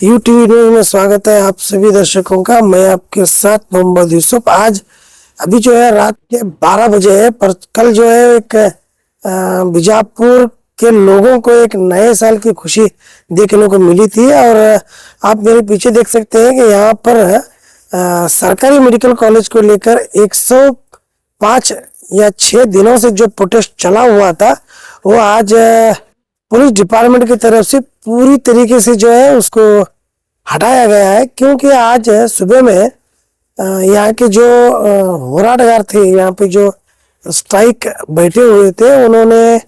UTV news में स्वागत है आप सभी दर्शकों का। मैं आपके साथ मोहम्मद यूसुफ। आज अभी जो है रात के 12 बजे है, पर कल जो है एक बीजापुर के लोगों को एक नए साल की खुशी देखने को मिली थी। और आप मेरे पीछे देख सकते हैं कि यहाँ पर सरकारी मेडिकल कॉलेज को लेकर 105 या 6 दिनों से जो प्रोटेस्ट चला हुआ था, वो आज पुलिस डिपार्टमेंट की तरफ से पूरी तरीके से जो है उसको हटाया गया है। क्योंकि आज सुबह में यहाँ के जो होराटगार थे, यहाँ पे जो स्ट्राइक बैठे हुए थे, उन्होंने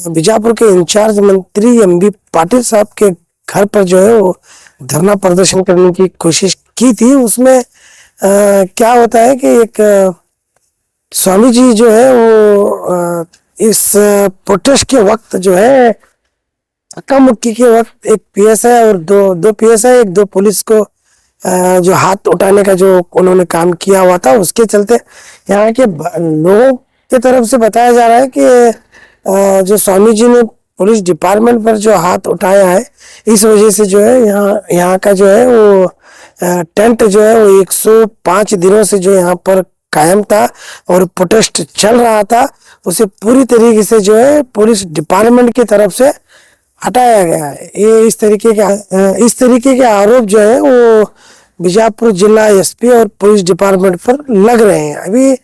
बीजापुर के इंचार्ज मंत्री एमबी पाटिल साहब के घर पर जो है वो धरना प्रदर्शन करने की कोशिश की थी। उसमें क्या होता है कि एक स्वामी जी जो है वो इस प्रोटेस्ट के वक्त जो है धक्का मुक्की के वक्त एक पीएसआई और दो पीएसआई, एक दो पुलिस को जो हाथ उठाने का जो उन्होंने काम किया हुआ था, उसके चलते यहाँ के लोगों के तरफ से बताया जा रहा है कि जो स्वामी जी ने पुलिस डिपार्टमेंट पर जो हाथ उठाया है, इस वजह से जो है यहाँ का जो है वो टेंट जो है वो 105 दिनों से जो यहाँ पर कायम था और प्रोटेस्ट चल रहा था, उसे पूरी तरीके से जो है पुलिस डिपार्टमेंट की तरफ से हटाया गया है। ये इस तरीके के आरोप जो है वो बीजापुर जिला एसपी और पुलिस डिपार्टमेंट पर लग रहे हैं। अभी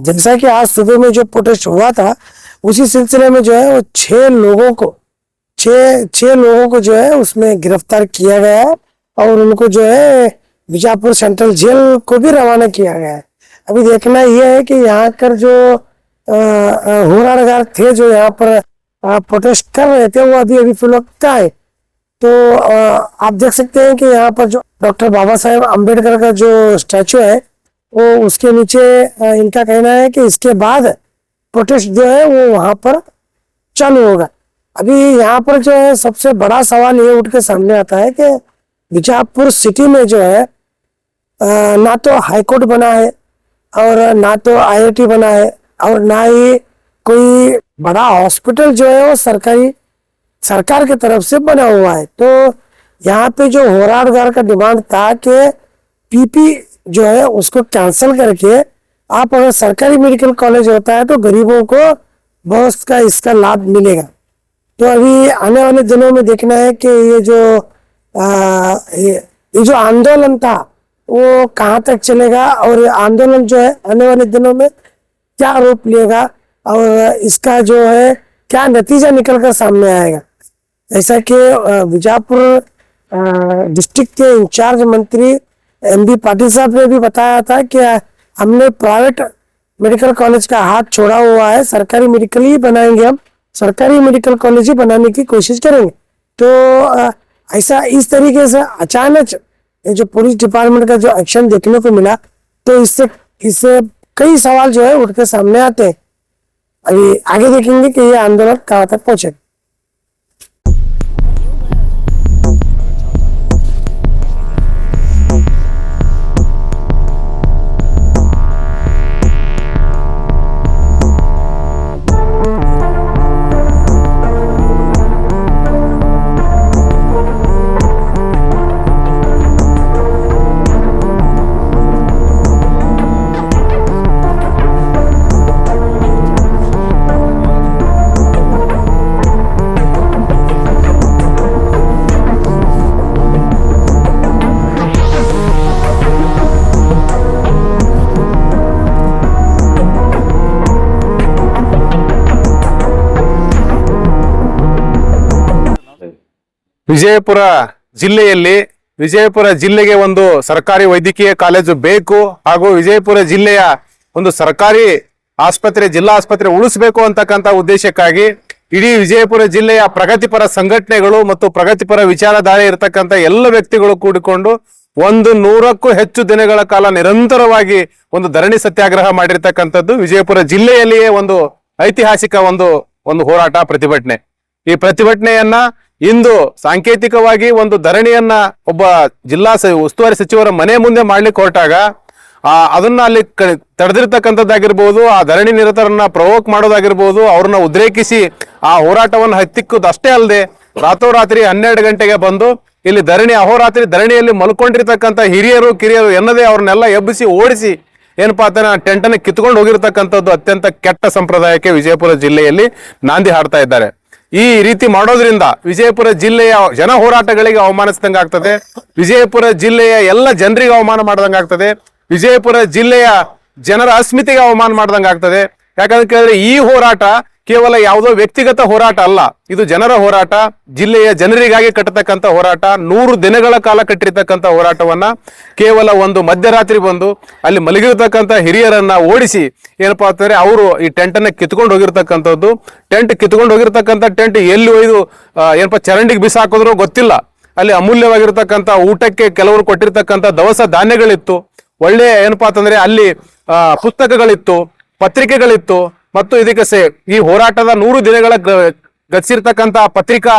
जैसा कि आज सुबह में जो प्रोटेस्ट हुआ था, उसी सिलसिले में जो है वो 6 लोगों को जो है उसमें गिरफ्तार किया गया है और उनको जो है बीजापुर सेंट्रल जेल को भी रवाना किया गया है। अभी देखना यह है कि यहाँ कर जो होराटगार थे जो यहाँ पर प्रोटेस्ट कर रहे थे, वो अभी फिलहाल क्या है। तो आप देख सकते हैं कि यहाँ पर जो डॉक्टर बाबा साहेब अम्बेडकर का जो स्टैचू है, वो उसके नीचे इनका कहना है कि इसके बाद प्रोटेस्ट जो है वो वहां पर चालू होगा। अभी यहाँ पर जो है सबसे बड़ा सवाल ये उठ के सामने आता है कि बीजापुर सिटी में जो है ना तो हाईकोर्ट बना है और ना तो आईआईटी बना है और ना ही कोई बड़ा हॉस्पिटल जो है वो सरकार की तरफ से बना हुआ है। तो यहाँ पे जो होराटगार का डिमांड था कि पीपी जो है उसको कैंसिल करके आप अगर सरकारी मेडिकल कॉलेज होता है तो गरीबों को बहुत का इसका लाभ मिलेगा। तो अभी आने वाले दिनों में देखना है कि ये जो आंदोलन था वो कहाँ तक चलेगा और ये आंदोलन जो है आने वाले दिनों में क्या रूप लेगा और इसका जो है क्या नतीजा निकल कर सामने आएगा। ऐसा कि बीजापुर डिस्ट्रिक्ट के इंचार्ज मंत्री एमबी पाटिल साहब ने भी बताया था कि हमने प्राइवेट मेडिकल कॉलेज का हाथ छोड़ा हुआ है, सरकारी मेडिकल ही बनाएंगे, हम सरकारी मेडिकल कॉलेज ही बनाने की कोशिश करेंगे। तो ऐसा इस तरीके से अचानक जो पुलिस डिपार्टमेंट का जो एक्शन देखने को मिला, तो इससे कई सवाल जो है उठ के सामने आते हैं। अभी आगे देखेंगे कि ये आंदोलन कहाँ तक पहुंचे। ವಿಜಯಪುರ ಜಿಲ್ಲೆಗೆ ಒಂದು ಸರ್ಕಾರಿ ವೈದ್ಯಕೀಯ ಕಾಲೇಜು ಬೇಕು ಹಾಗೂ ವಿಜಯಪುರ ಜಿಲ್ಲೆಯ ಒಂದು ಸರ್ಕಾರಿ ಆಸ್ಪತ್ರೆ ಜಿಲ್ಲಾ ಆಸ್ಪತ್ರೆ ಉಳಿಸಬೇಕು ಅಂತಕ್ಕಂತ ಉದ್ದೇಶಕ್ಕಾಗಿ ಇಡೀ ವಿಜಯಪುರ ಜಿಲ್ಲೆಯ ಪ್ರಗತಿಪರ ಸಂಘಟನೆಗಳು ಮತ್ತು ಪ್ರಗತಿಪರ ವಿಚಾರಧಾರೆ ಇರತಕ್ಕಂತ ಎಲ್ಲ ವ್ಯಕ್ತಿಗಳು ಕೂಡಿಕೊಂಡು 100ಕ್ಕೂ ಹೆಚ್ಚು ದಿನಗಳ ಕಾಲ ನಿರಂತರವಾಗಿ ಒಂದು ಧರಣಿ ಸತ್ಯಾಗ್ರಹ ಮಾಡಿರ್ತಕ್ಕಂಥದ್ದು ವಿಜಯಪುರ ಜಿಲ್ಲೆಯಲ್ಲಿಯೇ ಒಂದು ಐತಿಹಾಸಿಕ ಒಂದು ಹೋರಾಟ ಪ್ರತಿಭಟನೆ. ಈ ಪ್ರತಿಭಟನೆಯನ್ನ ಇಂದು ಸಾಂಕೇತಿಕವಾಗಿ ಒಂದು ಧರಣಿಯನ್ನ ಒಬ್ಬ ಜಿಲ್ಲಾ ಉಸ್ತುವಾರಿ ಸಚಿವರ ಮನೆ ಮುಂದೆ ಮಾಡ್ಲಿಕ್ಕೆ ಹೊರಟಾಗ ಅದನ್ನ ಅಲ್ಲಿ ತಡೆದಿರ್ತಕ್ಕಂಥದ್ದಾಗಿರ್ಬೋದು, ಆ ಧರಣಿ ನಿರತರನ್ನ ಪ್ರವೋಕ್ ಮಾಡೋದಾಗಿರ್ಬೋದು, ಅವ್ರನ್ನ ಉದ್ರೇಕಿಸಿ ಆ ಹೋರಾಟವನ್ನು ಹತ್ತಿಕ್ಕುದು ಅಷ್ಟೇ ಅಲ್ಲದೆ ರಾತ್ರೋರಾತ್ರಿ 12 ಗಂಟೆಗೆ ಬಂದು ಇಲ್ಲಿ ಅಹೋರಾತ್ರಿ ಧರಣಿಯಲ್ಲಿ ಮಲ್ಕೊಂಡಿರ್ತಕ್ಕಂಥ ಹಿರಿಯರು ಕಿರಿಯರು ಎನ್ನದೇ ಅವ್ರನ್ನೆಲ್ಲ ಎಬ್ಬಿಸಿ ಓಡಿಸಿ ಏನಪ್ಪಾ ಅಂತ ಟೆಂಟ್ ಅನ್ನು ಕಿತ್ಕೊಂಡು ಹೋಗಿರ್ತಕ್ಕಂಥದ್ದು ಅತ್ಯಂತ ಕೆಟ್ಟ ಸಂಪ್ರದಾಯಕ್ಕೆ ವಿಜಯಪುರ ಜಿಲ್ಲೆಯಲ್ಲಿ ನಾಂದಿ ಹಾಡ್ತಾ ಇದ್ದಾರೆ. ಈ ರೀತಿ ಮಾಡೋದ್ರಿಂದ ವಿಜಯಪುರ ಜಿಲ್ಲೆಯ ಜನ ಹೋರಾಟಗಳಿಗೆ ಅವಮಾನಿಸಿದಂಗೆ ಆಗ್ತದೆ, ವಿಜಯಪುರ ಜಿಲ್ಲೆಯ ಎಲ್ಲ ಜನರಿಗೆ ಅವಮಾನ ಮಾಡ್ದಂಗೆ ಆಗ್ತದೆ, ವಿಜಯಪುರ ಜಿಲ್ಲೆಯ ಜನರ ಅಸ್ಮಿತೆಗೆ ಅವಮಾನ ಮಾಡ್ದಂಗೆ ಆಗ್ತದೆ. ಯಾಕಂತ ಕೇಳಿದ್ರೆ ಈ ಹೋರಾಟ ಕೇವಲ ಯಾವುದೋ ವ್ಯಕ್ತಿಗತ ಹೋರಾಟ ಅಲ್ಲ, ಇದು ಜನರ ಹೋರಾಟ, ಜಿಲ್ಲೆಯ ಜನರಿಗಾಗಿ ಕಟ್ಟತಕ್ಕಂಥ ಹೋರಾಟ. 100 ದಿನಗಳ ಕಾಲ ಕಟ್ಟಿರ್ತಕ್ಕಂಥ ಹೋರಾಟವನ್ನ ಕೇವಲ ಒಂದು ಮಧ್ಯರಾತ್ರಿ ಬಂದು ಅಲ್ಲಿ ಮಲಗಿರ್ತಕ್ಕಂಥ ಹಿರಿಯರನ್ನ ಓಡಿಸಿ ಏನಪ್ಪಾ ಅಂತಂದ್ರೆ ಅವರು ಈ ಟೆಂಟ್ ಅನ್ನ ಕಿತ್ಕೊಂಡು ಹೋಗಿರ್ತಕ್ಕಂಥದ್ದು. ಟೆಂಟ್ ಎಲ್ಲಿ ಒಯ್ದು ಏನಪ್ಪಾ ಚರಂಡಿಗೆ ಬಿಸಾಕಿದ್ರು ಗೊತ್ತಿಲ್ಲ. ಅಲ್ಲಿ ಅಮೂಲ್ಯವಾಗಿರ್ತಕ್ಕಂಥ ಊಟಕ್ಕೆ ಕೆಲವರು ಕೊಟ್ಟಿರ್ತಕ್ಕಂಥ ದವಸ ಧಾನ್ಯಗಳಿತ್ತು, ಒಳ್ಳೆ ಏನಪ್ಪಾ ಅಂತಂದ್ರೆ ಅಲ್ಲಿ ಪುಸ್ತಕಗಳಿತ್ತು, ಪತ್ರಿಕೆಗಳಿತ್ತು, ಮತ್ತು ಇದಕ್ಕೆ ಈ ಹೋರಾಟದ 100 ದಿನಗಳ ಗತಿಸಿರ್ತಕ್ಕಂಥ ಪತ್ರಿಕಾ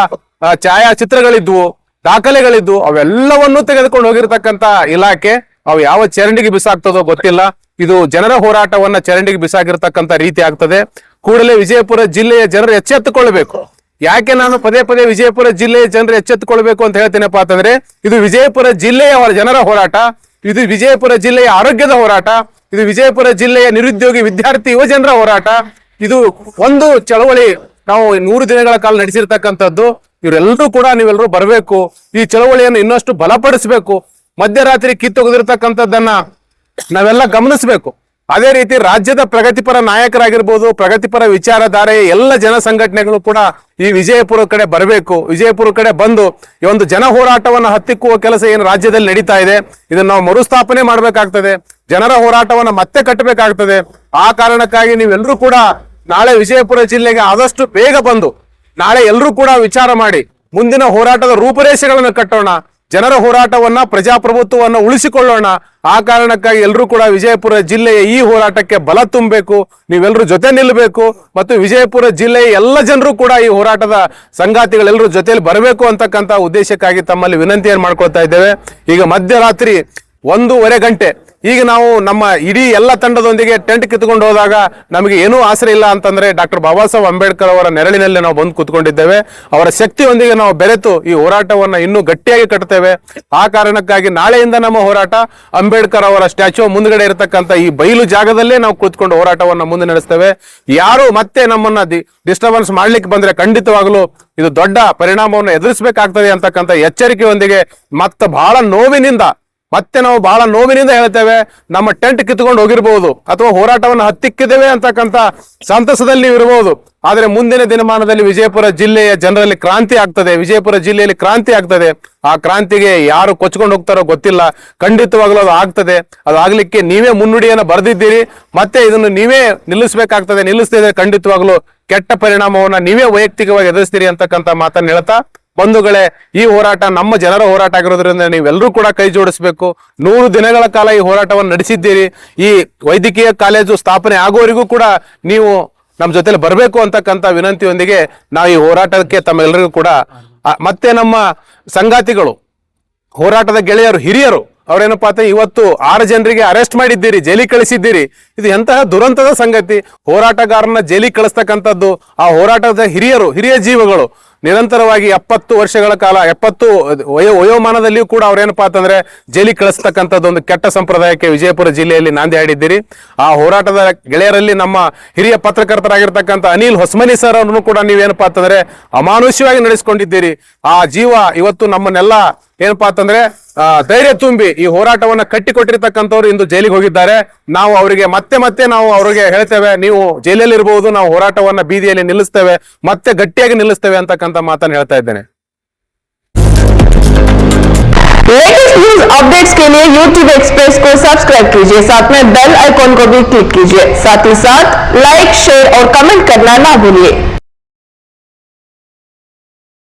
ಛಾಯಾಚಿತ್ರಗಳಿದ್ವು, ದಾಖಲೆಗಳಿದ್ವು. ಅವೆಲ್ಲವನ್ನೂ ತೆಗೆದುಕೊಂಡು ಹೋಗಿರ್ತಕ್ಕಂಥ ಇಲಾಖೆ ಅವು ಯಾವ ಚರಂಡಿಗೆ ಬಿಸಾಕ್ತದೋ ಗೊತ್ತಿಲ್ಲ. ಇದು ಜನರ ಹೋರಾಟವನ್ನ ಚರಂಡಿಗೆ ಬಿಸಾಕಿರ್ತಕ್ಕಂಥ ರೀತಿ ಆಗ್ತದೆ. ಕೂಡಲೇ ವಿಜಯಪುರ ಜಿಲ್ಲೆಯ ಜನರು ಎಚ್ಚೆತ್ತುಕೊಳ್ಬೇಕು. ಯಾಕೆ ನಾನು ಪದೇ ಪದೇ ವಿಜಯಪುರ ಜಿಲ್ಲೆಯ ಜನರು ಎಚ್ಚೆತ್ತುಕೊಳ್ಬೇಕು ಅಂತ ಹೇಳ್ತೇನೆಪ್ಪ ಅಂತಂದ್ರೆ, ಇದು ವಿಜಯಪುರ ಜಿಲ್ಲೆಯ ಜನರ ಹೋರಾಟ, ಇದು ವಿಜಯಪುರ ಜಿಲ್ಲೆಯ ಆರೋಗ್ಯದ ಹೋರಾಟ, ಇದು ವಿಜಯಪುರ ಜಿಲ್ಲೆಯ ನಿರುದ್ಯೋಗಿ ವಿದ್ಯಾರ್ಥಿ ಯುವ ಜನರ ಹೋರಾಟ. ಇದು ಒಂದು ಚಳವಳಿ ನಾವು 100 ದಿನಗಳ ಕಾಲ ನಡೆಸಿರ್ತಕ್ಕಂಥದ್ದು. ಇವರೆಲ್ಲರೂ ಕೂಡ ನೀವೆಲ್ಲರೂ ಬರಬೇಕು, ಈ ಚಳವಳಿಯನ್ನು ಇನ್ನಷ್ಟು ಬಲಪಡಿಸಬೇಕು. ಮಧ್ಯರಾತ್ರಿ ಕಿತ್ತೊಗೆದಿರ್ತಕ್ಕಂಥದ್ದನ್ನ ನಾವೆಲ್ಲ ಗಮನಿಸಬೇಕು. ಅದೇ ರೀತಿ ರಾಜ್ಯದ ಪ್ರಗತಿಪರ ನಾಯಕರಾಗಿರ್ಬೋದು, ಪ್ರಗತಿಪರ ವಿಚಾರಧಾರೆಯ ಎಲ್ಲ ಜನ ಸಂಘಟನೆಗಳು ಕೂಡ ಈ ವಿಜಯಪುರ ಕಡೆ ಬರಬೇಕು. ವಿಜಯಪುರ ಕಡೆ ಬಂದು ಈ ಒಂದು ಜನ ಹೋರಾಟವನ್ನು ಹತ್ತಿಕ್ಕುವ ಕೆಲಸ ಏನು ರಾಜ್ಯದಲ್ಲಿ ನಡೀತಾ ಇದೆ, ಇದನ್ನ ನಾವು ಮರುಸ್ಥಾಪನೆ ಮಾಡಬೇಕಾಗ್ತದೆ. ಜನರ ಹೋರಾಟವನ್ನು ಮತ್ತೆ ಕಟ್ಟಬೇಕಾಗ್ತದೆ. ಆ ಕಾರಣಕ್ಕಾಗಿ ನೀವೆಲ್ಲರೂ ಕೂಡ ನಾಳೆ ವಿಜಯಪುರ ಜಿಲ್ಲೆಗೆ ಆದಷ್ಟು ಬೇಗ ಬಂದು ನಾಳೆ ಎಲ್ಲರೂ ಕೂಡ ವಿಚಾರ ಮಾಡಿ ಮುಂದಿನ ಹೋರಾಟದ ರೂಪರೇಷೆಗಳನ್ನು ಕಟ್ಟೋಣ. ಜನರ ಹೋರಾಟವನ್ನ, ಪ್ರಜಾಪ್ರಭುತ್ವವನ್ನ ಉಳಿಸಿಕೊಳ್ಳೋಣ. ಆ ಕಾರಣಕ್ಕಾಗಿ ಎಲ್ಲರೂ ಕೂಡ ವಿಜಯಪುರ ಜಿಲ್ಲೆಯ ಈ ಹೋರಾಟಕ್ಕೆ ಬಲ ತುಂಬಬೇಕು, ನೀವೆಲ್ಲರೂ ಜೊತೆ ನಿಲ್ಲಬೇಕು. ಮತ್ತು ವಿಜಯಪುರ ಜಿಲ್ಲೆಯ ಎಲ್ಲ ಜನರು ಕೂಡ ಈ ಹೋರಾಟದ ಸಂಗಾತಿಗಳೆಲ್ಲರೂ ಜೊತೆಯಲ್ಲಿ ಬರಬೇಕು ಅಂತಕ್ಕಂಥ ಉದ್ದೇಶಕ್ಕಾಗಿ ತಮ್ಮಲ್ಲಿ ವಿನಂತಿಯನ್ನು ಮಾಡ್ಕೊಳ್ತಾ ಇದ್ದೇವೆ. ಈಗ ಮಧ್ಯರಾತ್ರಿ 1:15 ಗಂಟೆ, ಈಗ ನಾವು ನಮ್ಮ ಇಡೀ ಎಲ್ಲ ತಂಡದೊಂದಿಗೆ ಟೆಂಟ್ ಕಿತ್ಕೊಂಡು ಹೋದಾಗ ನಮಗೆ ಏನೂ ಆಸರೆ ಇಲ್ಲ ಅಂತಂದ್ರೆ ಡಾಕ್ಟರ್ ಬಾಬಾ ಸಾಹೇಬ್ ಅಂಬೇಡ್ಕರ್ ಅವರ ನೆರಳಿನಲ್ಲಿ ನಾವು ಬಂದು ಕೂತ್ಕೊಂಡಿದ್ದೇವೆ. ಅವರ ಶಕ್ತಿಯೊಂದಿಗೆ ನಾವು ಬೆರೆತು ಈ ಹೋರಾಟವನ್ನ ಇನ್ನೂ ಗಟ್ಟಿಯಾಗಿ ಕಟ್ತೇವೆ. ಆ ಕಾರಣಕ್ಕಾಗಿ ನಾಳೆಯಿಂದ ನಮ್ಮ ಹೋರಾಟ ಅಂಬೇಡ್ಕರ್ ಅವರ ಸ್ಟ್ಯಾಚ್ಯೂ ಮುಂದ್ಗಡೆ ಇರತಕ್ಕಂಥ ಈ ಬಯಲು ಜಾಗದಲ್ಲೇ ನಾವು ಕೂತ್ಕೊಂಡು ಹೋರಾಟವನ್ನ ಮುಂದೆ ನಡೆಸ್ತೇವೆ. ಯಾರು ಮತ್ತೆ ನಮ್ಮನ್ನ ಡಿಸ್ಟರ್ಬೆನ್ಸ್ ಮಾಡ್ಲಿಕ್ಕೆ ಬಂದ್ರೆ ಖಂಡಿತವಾಗಲೂ ಇದು ದೊಡ್ಡ ಪರಿಣಾಮವನ್ನು ಎದುರಿಸಬೇಕಾಗ್ತದೆ ಅಂತಕ್ಕಂಥ ಎಚ್ಚರಿಕೆಯೊಂದಿಗೆ ನಾವು ಬಹಳ ನೋವಿನಿಂದ ಹೇಳ್ತೇವೆ, ನಮ್ಮ ಟೆಂಟ್ ಕಿತ್ಕೊಂಡು ಹೋಗಿರ್ಬಹುದು ಅಥವಾ ಹೋರಾಟವನ್ನು ಹತ್ತಿಕ್ಕಿದ್ದೇವೆ ಅಂತಕ್ಕಂಥ ಸಂತಸದಲ್ಲಿ ನೀವು ಇರಬಹುದು. ಆದ್ರೆ ಮುಂದಿನ ದಿನಮಾನದಲ್ಲಿ ವಿಜಯಪುರ ಜಿಲ್ಲೆಯ ಜನರಲ್ಲಿ ಕ್ರಾಂತಿ ಆಗ್ತದೆ, ವಿಜಯಪುರ ಜಿಲ್ಲೆಯಲ್ಲಿ ಕ್ರಾಂತಿ ಆಗ್ತದೆ. ಆ ಕ್ರಾಂತಿಗೆ ಯಾರು ಕೊಚ್ಕೊಂಡು ಹೋಗ್ತಾರೋ ಗೊತ್ತಿಲ್ಲ, ಖಂಡಿತವಾಗ್ಲೂ ಅದು ಆಗ್ತದೆ. ಅದು ಆಗ್ಲಿಕ್ಕೆ ನೀವೇ ಮುನ್ನುಡಿಯನ್ನು ಬರೆದಿದ್ದೀರಿ, ಮತ್ತೆ ಇದನ್ನು ನೀವೇ ನಿಲ್ಲಿಸಬೇಕಾಗ್ತದೆ. ನಿಲ್ಲಿಸದಿದ್ರೆ ಖಂಡಿತವಾಗ್ಲೂ ಕೆಟ್ಟ ಪರಿಣಾಮವನ್ನ ನೀವೇ ವೈಯಕ್ತಿಕವಾಗಿ ಎದುರಿಸ್ತೀರಿ ಅಂತಕ್ಕಂಥ ಮಾತನ್ನು ಹೇಳ್ತಾ, ಬಂಧುಗಳೇ, ಈ ಹೋರಾಟ ನಮ್ಮ ಜನರ ಹೋರಾಟ ಆಗಿರೋದ್ರಿಂದ ನೀವೆಲ್ಲರೂ ಕೂಡ ಕೈ ಜೋಡಿಸಬೇಕು. 100 ದಿನಗಳ ಕಾಲ ಈ ಹೋರಾಟವನ್ನು ನಡೆಸಿದ್ದೀರಿ. ಈ ವೈದ್ಯಕೀಯ ಕಾಲೇಜು ಸ್ಥಾಪನೆ ಆಗುವವರೆಗೂ ಕೂಡ ನೀವು ನಮ್ಮ ಜೊತೆಲಿ ಬರಬೇಕು ಅಂತಕ್ಕಂಥ ವಿನಂತಿಯೊಂದಿಗೆ ನಾವು ಈ ಹೋರಾಟಕ್ಕೆ ತಮ್ಮೆಲ್ಲರಿಗೂ ಕೂಡ ಮತ್ತೆ ನಮ್ಮ ಸಂಗಾತಿಗಳು, ಹೋರಾಟದ ಗೆಳೆಯರು, ಹಿರಿಯರು ಅವ್ರೇನಪ್ಪಾ ಅಂತ ಇವತ್ತು 6 ಜನರಿಗೆ ಅರೆಸ್ಟ್ ಮಾಡಿದ್ದೀರಿ, ಜೈಲಿಗೆ ಕಳಿಸಿದ್ದೀರಿ. ಇದು ಎಂತಹ ದುರಂತದ ಸಂಗತಿ. ಹೋರಾಟಗಾರನ ಜೈಲಿಗೆ ಕಳಿಸ್ತಕ್ಕಂಥದ್ದು, ಆ ಹೋರಾಟದ ಹಿರಿಯ ಜೀವಗಳು ನಿರಂತರವಾಗಿ 70 ವರ್ಷಗಳ ಕಾಲ 70 ವಯೋಮಾನದಲ್ಲಿಯೂ ಕೂಡ ಅವ್ರೇನಪ್ಪಾ ಅಂತಂದ್ರೆ ಜೈಲಿಗೆ ಕಳಿಸ್ತಕ್ಕಂಥದ್ದು ಒಂದು ಕೆಟ್ಟ ಸಂಪ್ರದಾಯಕ್ಕೆ ವಿಜಯಪುರ ಜಿಲ್ಲೆಯಲ್ಲಿ ನಾಂದಿ ಹಾಡಿದ್ದೀರಿ. ಆ ಹೋರಾಟದ ಗೆಳೆಯರಲ್ಲಿ ನಮ್ಮ ಹಿರಿಯ ಪತ್ರಕರ್ತರಾಗಿರ್ತಕ್ಕಂಥ ಅನಿಲ್ ಹೊಸಮನಿ ಸರ್ ಅವರನ್ನು ಕೂಡ ನೀವೇನಪ್ಪಾ ಅಂತಂದ್ರೆ ಅಮಾನುಷ್ಯವಾಗಿ ನಡೆಸಿಕೊಂಡಿದ್ದೀರಿ. ಆ ಜೀವ ಇವತ್ತು ನಮ್ಮನ್ನೆಲ್ಲ ಏನಪ್ಪಾ ಅಂತಂದ್ರೆ ಧೈರ್ಯ ತುಂಬಿ ಈ ಹೋರಾಟವನ್ನ ಕಟ್ಟಿಕೊಟ್ಟಿರ್ತಕ್ಕಂಥವ್ರು ಇಂದು ಜೈಲಿಗೆ ಹೋಗಿದ್ದಾರೆ. ನಾವು ಅವರಿಗೆ ಮತ್ತೆ ನಾವು ಅವ್ರಿಗೆ ಹೇಳ್ತೇವೆ, ನೀವು ಜೈಲಲ್ಲಿ ಇರಬಹುದು, ನಾವು ಹೋರಾಟವನ್ನ ಬೀದಿಯಲ್ಲಿ ನಿಲ್ಲಿಸ್ತೇವೆ, ಮತ್ತೆ ಗಟ್ಟಿಯಾಗಿ ನಿಲ್ಲಿಸ್ತೇವೆ ಅಂತಕ್ಕಂಥ ಮಾತನ್ನು ಹೇಳ್ತಾ ಇದ್ದೇನೆ. लेटेस्ट न्यूज अपडेट्स के लिए YouTube एक्सप्रेस को सब्सक्राइब कीजिए, साथ में बेल आइकॉन को भी क्लिक कीजिए, साथ ही साथ लाइक, शेयर और कमेंट करना ना भूलिए।